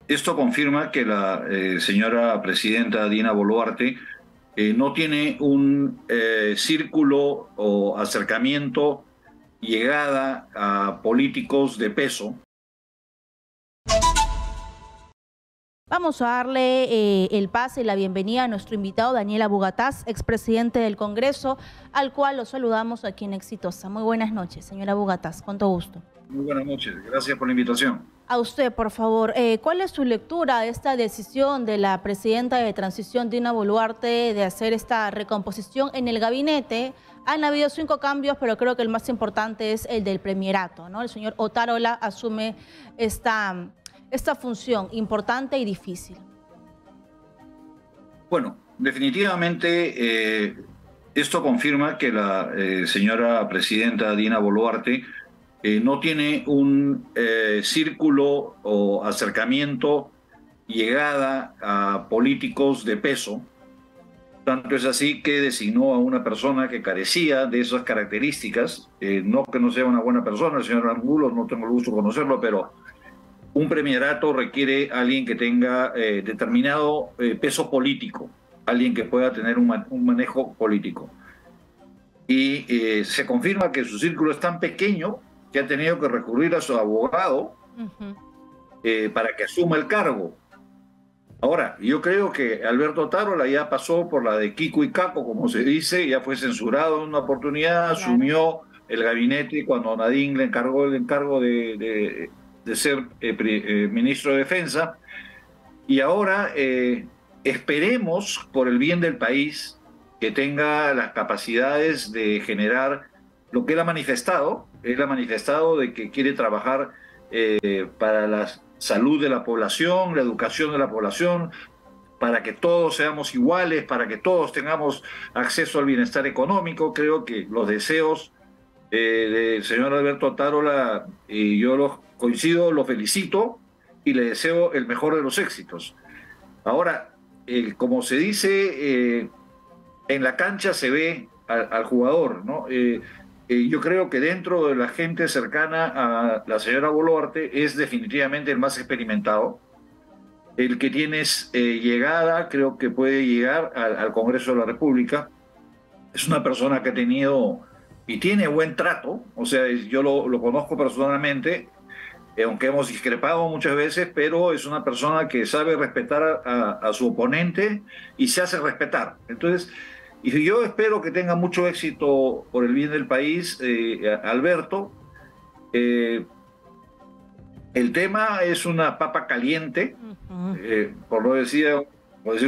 Esto confirma que la señora presidenta Dina Boluarte no tiene un círculo o acercamiento, llegada a políticos de peso. Vamos a darle el pase y la bienvenida a nuestro invitado Daniel Abugataz, expresidente del Congreso, al cual lo saludamos aquí en Exitosa. Muy buenas noches, señora Abugataz, con todo gusto. Muy buenas noches, gracias por la invitación. A usted, por favor, ¿cuál es su lectura de esta decisión de la presidenta de transición, Dina Boluarte, de hacer esta recomposición en el gabinete? Han habido 5 cambios, pero creo que el más importante es el del premierato, ¿no? El señor Otárola asume esta función importante y difícil. Bueno, definitivamente esto confirma que la señora presidenta Dina Boluarte no tiene un círculo o acercamiento, llegada a políticos de peso. Tanto es así que designó a una persona que carecía de esas características. No que no sea una buena persona, el señor Angulo, no tengo el gusto de conocerlo, pero un premierato requiere a alguien que tenga determinado peso político, alguien que pueda tener un manejo político. Y se confirma que su círculo es tan pequeño que ha tenido que recurrir a su abogado para que asuma el cargo. Ahora, yo creo que Alberto Otárola ya pasó por la de Kiko y Caco, como se dice, ya fue censurado en una oportunidad, asumió el gabinete cuando Nadine le encargó el encargo de ser ministro de Defensa, y ahora esperemos, por el bien del país, que tenga las capacidades de generar lo que él ha manifestado. Él ha manifestado de que quiere trabajar para la salud de la población, la educación de la población, para que todos seamos iguales, para que todos tengamos acceso al bienestar económico. Creo que los deseos del señor Alberto Otárola, yo los coincido, lo felicito y le deseo el mejor de los éxitos. Ahora, como se dice, en la cancha se ve al jugador, ¿no? Yo creo que dentro de la gente cercana a la señora Boluarte es definitivamente el más experimentado, el que tiene llegada, creo que puede llegar al Congreso de la República. Es una persona que ha tenido y tiene buen trato, o sea, yo lo conozco personalmente, aunque hemos discrepado muchas veces, pero es una persona que sabe respetar a su oponente y se hace respetar. Entonces, y yo espero que tenga mucho éxito por el bien del país, Alberto. El tema es una papa caliente, por no decir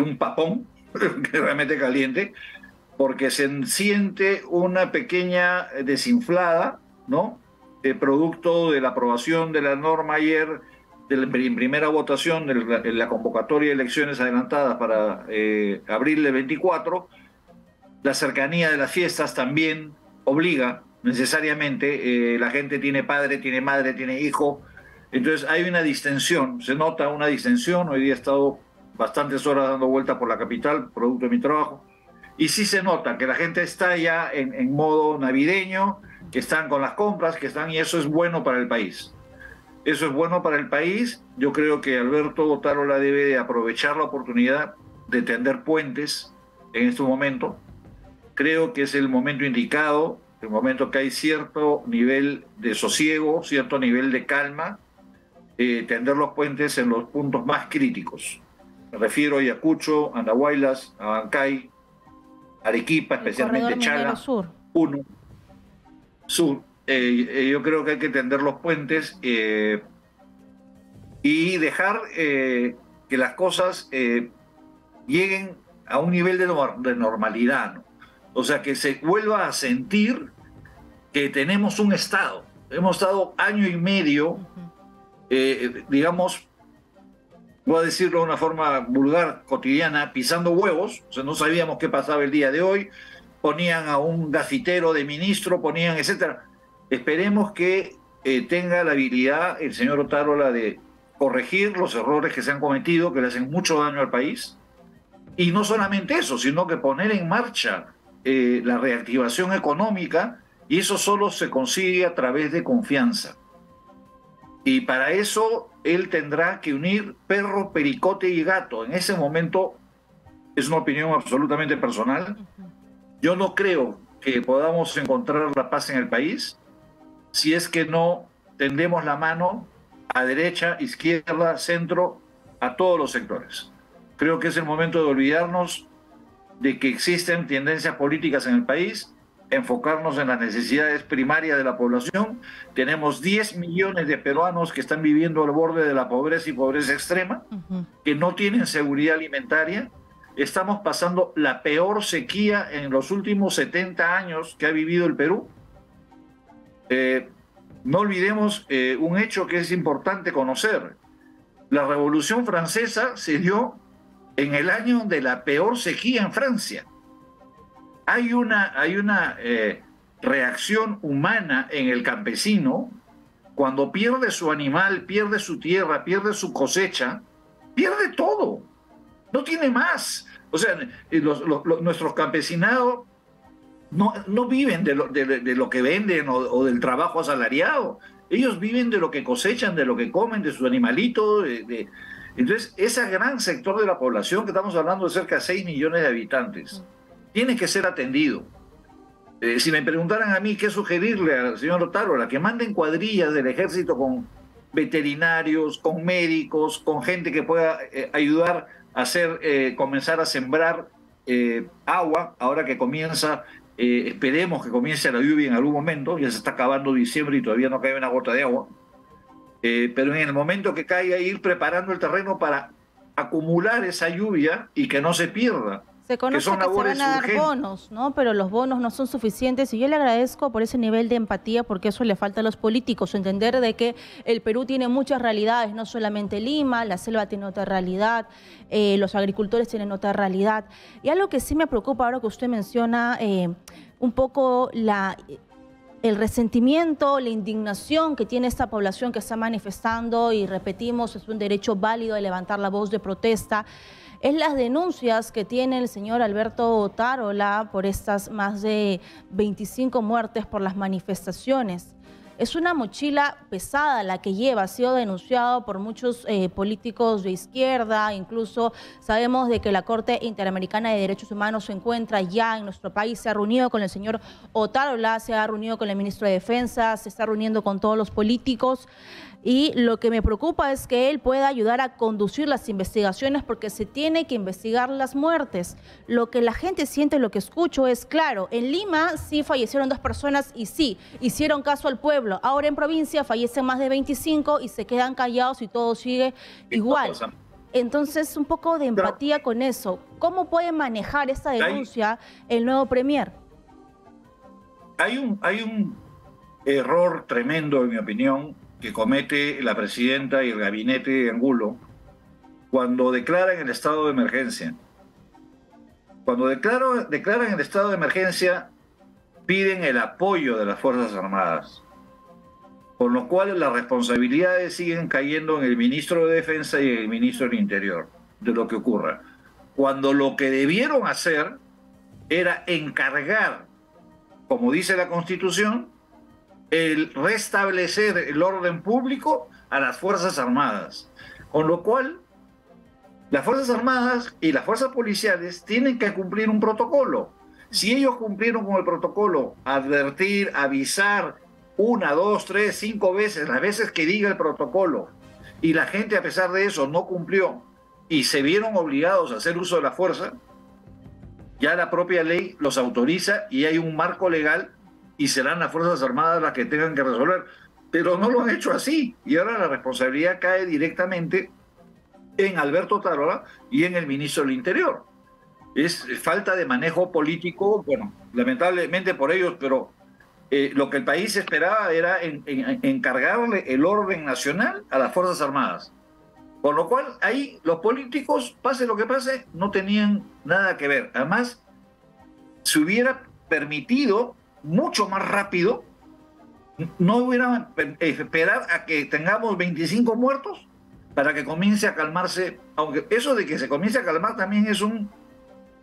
un papón, que realmente caliente, porque se siente una pequeña desinflada, ¿no? Producto de la aprobación de la norma ayer, en primera votación, en la convocatoria de elecciones adelantadas para abril del 24. La cercanía de las fiestas también obliga necesariamente, la gente tiene padre, tiene madre, tiene hijo, entonces hay una distensión, se nota una distensión. Hoy día he estado bastantes horas dando vueltas por la capital, producto de mi trabajo, y sí se nota que la gente está ya en modo navideño, que están con las compras, y eso es bueno para el país. Eso es bueno para el país. Yo creo que Alberto Otárola debe de aprovechar la oportunidad de tender puentes en este momento. Creo que es el momento indicado, el momento que hay cierto nivel de sosiego, cierto nivel de calma, tender los puentes en los puntos más críticos. Me refiero a Ayacucho, Andahuaylas, Abancay, Arequipa, especialmente Chala, Puno, Sur. Yo creo que hay que tender los puentes y dejar que las cosas lleguen a un nivel de normalidad, ¿no? O sea, que se vuelva a sentir que tenemos un Estado. Hemos estado año y medio, digamos, voy a decirlo de una forma vulgar, cotidiana, pisando huevos. O sea, no sabíamos qué pasaba el día de hoy. Ponían a un gafitero de ministro, ponían, etcétera. Esperemos que tenga la habilidad el señor Otárola de corregir los errores que se han cometido, que le hacen mucho daño al país. Y no solamente eso, sino que poner en marcha la reactivación económica, y eso solo se consigue a través de confianza. Y para eso él tendrá que unir perro, pericote y gato. En ese momento, es una opinión absolutamente personal, yo no creo que podamos encontrar la paz en el país si es que no tendemos la mano a derecha, izquierda, centro, a todos los sectores. Creo que es el momento de olvidarnos de que existen tendencias políticas en el país, enfocarnos en las necesidades primarias de la población. Tenemos 10 millones de peruanos que están viviendo al borde de la pobreza y pobreza extrema, que no tienen seguridad alimentaria. Estamos pasando la peor sequía en los últimos 70 años que ha vivido el Perú. No olvidemos un hecho que es importante conocer. La Revolución Francesa se dio en el año de la peor sequía en Francia. Hay una reacción humana en el campesino cuando pierde su animal, pierde su tierra, pierde su cosecha, pierde todo. No tiene más. O sea, nuestros campesinados no viven de lo que venden o del trabajo asalariado. Ellos viven de lo que cosechan, de lo que comen, de sus animalitos. Entonces, ese gran sector de la población, que estamos hablando de cerca de 6 millones de habitantes, tiene que ser atendido. Si me preguntaran a mí qué sugerirle al señor Otárola, que manden cuadrillas del ejército con veterinarios, con médicos, con gente que pueda ayudar a comenzar a sembrar agua, ahora que comienza, esperemos que comience la lluvia en algún momento, ya se está acabando diciembre y todavía no cae una gota de agua, pero en el momento que caiga, ir preparando el terreno para acumular esa lluvia y que no se pierda. Se conoce que se van a dar bonos, ¿no? Pero los bonos no son suficientes y yo le agradezco por ese nivel de empatía, porque eso le falta a los políticos, entender de que el Perú tiene muchas realidades, no solamente Lima, la selva tiene otra realidad, los agricultores tienen otra realidad. Y algo que sí me preocupa ahora que usted menciona un poco el resentimiento, la indignación que tiene esta población que está manifestando, y repetimos, es un derecho válido de levantar la voz de protesta, es las denuncias que tiene el señor Alberto Otárola por estas más de 25 muertes por las manifestaciones. Es una mochila pesada la que lleva, ha sido denunciado por muchos políticos de izquierda, incluso sabemos de que la Corte Interamericana de Derechos Humanos se encuentra ya en nuestro país, se ha reunido con el señor Otárola, se ha reunido con el ministro de Defensa, se está reuniendo con todos los políticos. Y lo que me preocupa es que él pueda ayudar a conducir las investigaciones, porque se tiene que investigar las muertes. Lo que la gente siente, lo que escucho es, claro, en Lima sí fallecieron 2 personas y sí, hicieron caso al pueblo. Ahora en provincia fallecen más de 25 y se quedan callados y todo sigue igual. Entonces, un poco de empatía con eso. ¿Cómo puede manejar esta denuncia el nuevo premier? Hay un error tremendo, en mi opinión, que comete la presidenta y el gabinete de Angulo cuando declaran el estado de emergencia. Cuando declaran el estado de emergencia, piden el apoyo de las Fuerzas Armadas, con lo cual las responsabilidades siguen cayendo en el ministro de Defensa y el ministro del Interior de lo que ocurra. Cuando lo que debieron hacer era encargar, como dice la Constitución, el restablecer el orden público a las Fuerzas Armadas. Con lo cual, las Fuerzas Armadas y las Fuerzas Policiales tienen que cumplir un protocolo. Si ellos cumplieron con el protocolo, advertir, avisar 1, 2, 3, 5 veces, las veces que diga el protocolo, y la gente a pesar de eso no cumplió y se vieron obligados a hacer uso de la fuerza, ya la propia ley los autoriza y hay un marco legal y serán las Fuerzas Armadas las que tengan que resolver. Pero no lo han hecho así, y ahora la responsabilidad cae directamente en Alberto Otárola y en el ministro del Interior. Es falta de manejo político, bueno, lamentablemente por ellos, pero lo que el país esperaba era encargarle el orden nacional a las Fuerzas Armadas. Con lo cual, ahí los políticos, pase lo que pase, no tenían nada que ver. Además, se hubiera permitido mucho más rápido, no hubieran esperar a que tengamos 25 muertos para que comience a calmarse, aunque eso de que se comience a calmar también es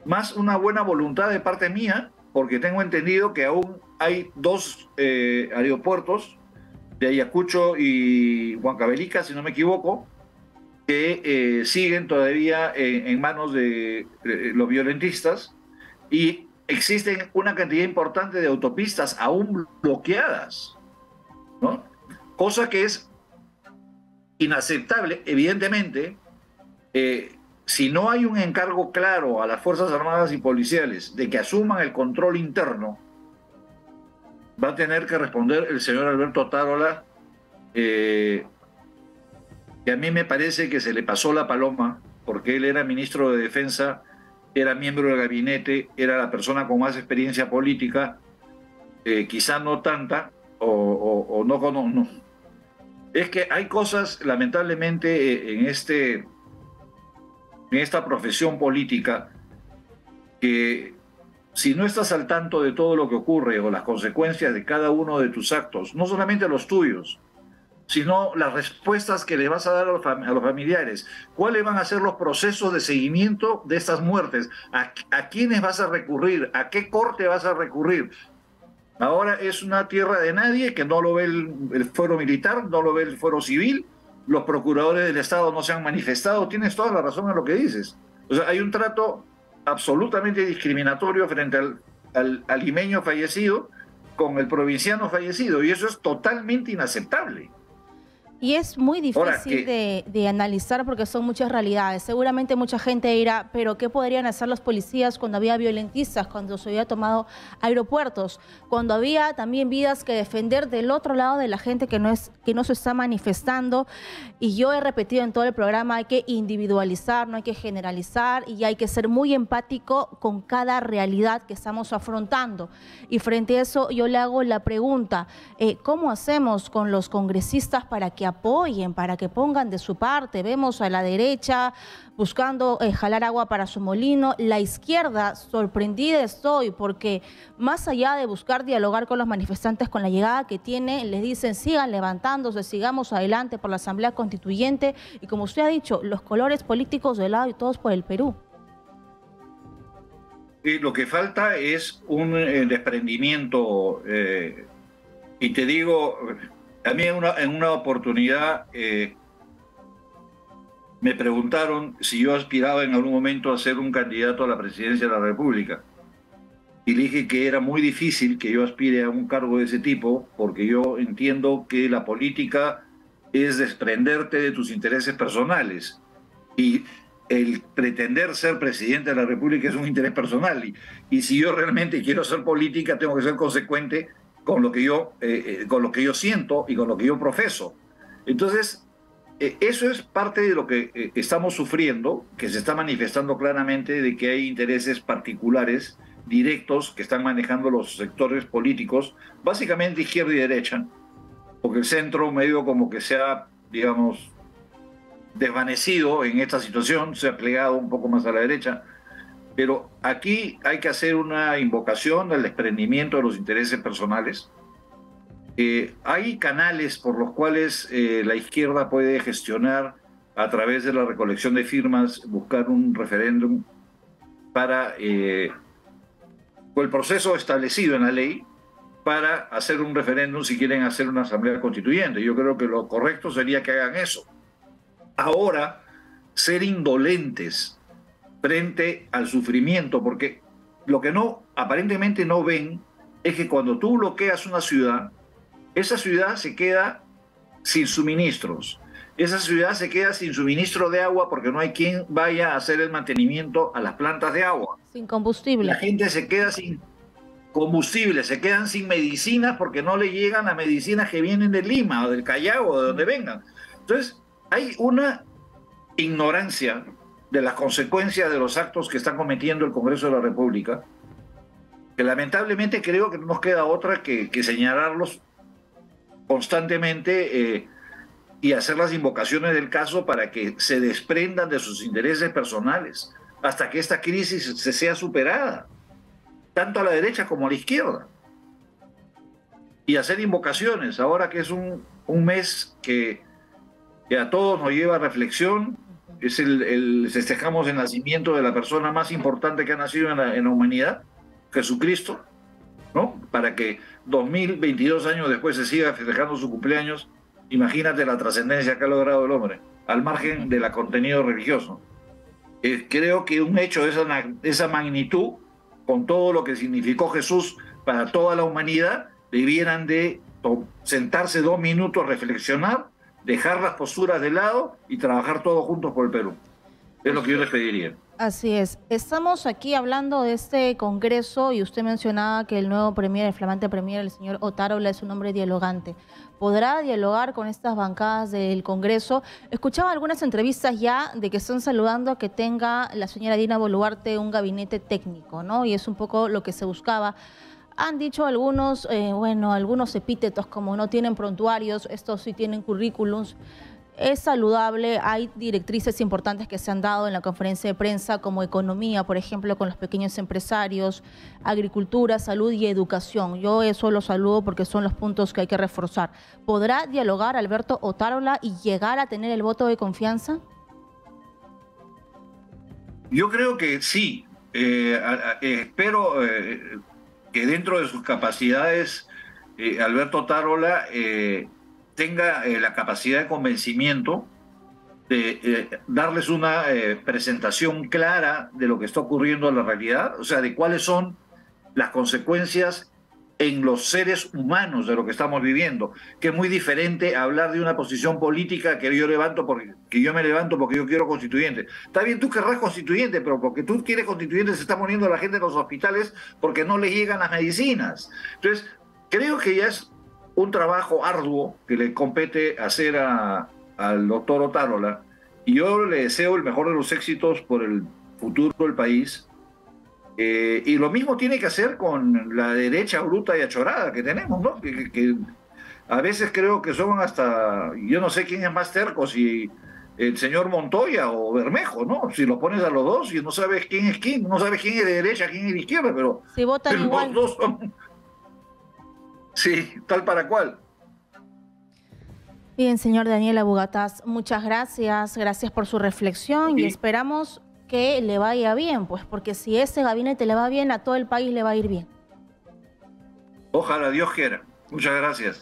más una buena voluntad de parte mía, porque tengo entendido que aún hay 2 aeropuertos de Ayacucho y Huancavelica, si no me equivoco, que siguen todavía en manos de los violentistas, y existen una cantidad importante de autopistas aún bloqueadas, ¿no? Cosa que es inaceptable, evidentemente. Si no hay un encargo claro a las Fuerzas Armadas y Policiales de que asuman el control interno, va a tener que responder el señor Alberto Tarola, que a mí me parece que se le pasó la paloma, porque él era ministro de Defensa, era miembro del gabinete, era la persona con más experiencia política, quizá no tanta, o no. Es que hay cosas, lamentablemente, en esta profesión política, que si no estás al tanto de todo lo que ocurre o las consecuencias de cada uno de tus actos, no solamente los tuyos, sino las respuestas que le vas a dar a los familiares, cuáles van a ser los procesos de seguimiento de estas muertes, a quiénes vas a recurrir, a qué corte vas a recurrir. Ahora es una tierra de nadie, que no lo ve el fuero militar, no lo ve el fuero civil, los procuradores del Estado no se han manifestado. Tienes toda la razón en lo que dices. O sea, hay un trato absolutamente discriminatorio frente al limeño fallecido con el provinciano fallecido, y eso es totalmente inaceptable. Y es muy difícil de analizar porque son muchas realidades. Seguramente mucha gente dirá, pero ¿qué podrían hacer los policías cuando había violentistas, cuando se había tomado aeropuertos, cuando había también vidas que defender del otro lado de la gente que no se está manifestando? Y yo he repetido en todo el programa, hay que individualizar, no hay que generalizar, y hay que ser muy empático con cada realidad que estamos afrontando. Y frente a eso yo le hago la pregunta, ¿cómo hacemos con los congresistas para que apoyen, para que pongan de su parte? Vemos a la derecha buscando jalar agua para su molino, la izquierda, sorprendida estoy, porque más allá de buscar dialogar con los manifestantes con la llegada que tiene, les dicen sigan levantándose, sigamos adelante por la Asamblea Constituyente, y como usted ha dicho, los colores políticos de lado y todos por el Perú. Y lo que falta es un desprendimiento, y te digo, a mí en una oportunidad me preguntaron si yo aspiraba en algún momento a ser un candidato a la presidencia de la República. Y dije que era muy difícil que yo aspire a un cargo de ese tipo, porque yo entiendo que la política es desprenderte de tus intereses personales. Y el pretender ser presidente de la República es un interés personal. Y si yo realmente quiero hacer política, tengo que ser consecuente con lo que yo siento y con lo que yo profeso. Entonces, eso es parte de lo que estamos sufriendo, que se está manifestando claramente, de que hay intereses particulares, directos, que están manejando los sectores políticos, básicamente izquierda y derecha, porque el centro medio como que se ha, digamos, desvanecido en esta situación, se ha plegado un poco más a la derecha. Pero aquí hay que hacer una invocación del desprendimiento de los intereses personales. Hay canales por los cuales la izquierda puede gestionar, a través de la recolección de firmas, buscar un referéndum para con el proceso establecido en la ley, para hacer un referéndum si quieren hacer una asamblea constituyente. Yo creo que lo correcto sería que hagan eso. Ahora, ser indolentes frente al sufrimiento, porque lo que aparentemente no ven es que cuando tú bloqueas una ciudad, esa ciudad se queda sin suministros, esa ciudad se queda sin suministro de agua porque no hay quien vaya a hacer el mantenimiento a las plantas de agua. Sin combustible. La gente se queda sin combustible, se quedan sin medicinas porque no le llegan las medicinas que vienen de Lima o del Callao o de donde vengan. Entonces, hay una ignorancia de las consecuencias de los actos que está cometiendo el Congreso de la República, que lamentablemente creo que no nos queda otra que señalarlos constantemente y hacer las invocaciones del caso para que se desprendan de sus intereses personales hasta que esta crisis se sea superada, tanto a la derecha como a la izquierda. Y hacer invocaciones, ahora que es un mes que a todos nos lleva a reflexión. Festejamos el nacimiento de la persona más importante que ha nacido en la humanidad, Jesucristo. ¿no? Para que 2022 años después se siga festejando su cumpleaños. Imagínate la trascendencia que ha logrado el hombre, al margen del contenido religioso. Creo que un hecho de esa magnitud, con todo lo que significó Jesús para toda la humanidad, debieran de sentarse 2 minutos, reflexionar, dejar las posturas de lado y trabajar todos juntos por el Perú. Es lo que yo les pediría. Así es. Estamos aquí hablando de este congreso y usted mencionaba que el nuevo premier, el flamante premier, el señor Otárola, es un hombre dialogante. ¿Podrá dialogar con estas bancadas del congreso? Escuchaba algunas entrevistas ya de que están saludando a que tenga la señora Dina Boluarte un gabinete técnico, ¿no? Y es un poco lo que se buscaba. Han dicho algunos, algunos epítetos como no tienen prontuarios, estos sí tienen currículums. Es saludable, hay directrices importantes que se han dado en la conferencia de prensa como economía, por ejemplo, con los pequeños empresarios, agricultura, salud y educación. Yo eso lo saludo porque son los puntos que hay que reforzar. ¿Podrá dialogar Alberto Otárola y llegar a tener el voto de confianza? Yo creo que sí. Espero que dentro de sus capacidades Alberto Otárola tenga la capacidad de convencimiento de darles una presentación clara de lo que está ocurriendo en la realidad, o sea, de cuáles son las consecuencias en los seres humanos de lo que estamos viviendo, que es muy diferente a hablar de una posición política que yo me levanto porque yo quiero constituyente. Está bien, tú querrás constituyente, pero porque tú quieres constituyente se está muriendo la gente en los hospitales porque no les llegan las medicinas. Entonces, creo que ya es un trabajo arduo que le compete hacer al doctor Otárola, y yo le deseo el mejor de los éxitos por el futuro del país. Y lo mismo tiene que hacer con la derecha bruta y achorada que tenemos, ¿no? Que a veces creo que son hasta, yo no sé quién es más terco, si el señor Montoya o Bermejo, ¿no? Si los pones a los dos y no sabes quién es quién, no sabes quién es de derecha, quién es de izquierda, pero Si votan los igual. dos son... Sí, tal para cual. Bien, señor Daniel Abugataz, muchas gracias. Gracias por su reflexión y esperamos que le vaya bien, pues porque si ese gabinete le va bien, a todo el país le va a ir bien. Ojalá Dios quiera. Muchas gracias.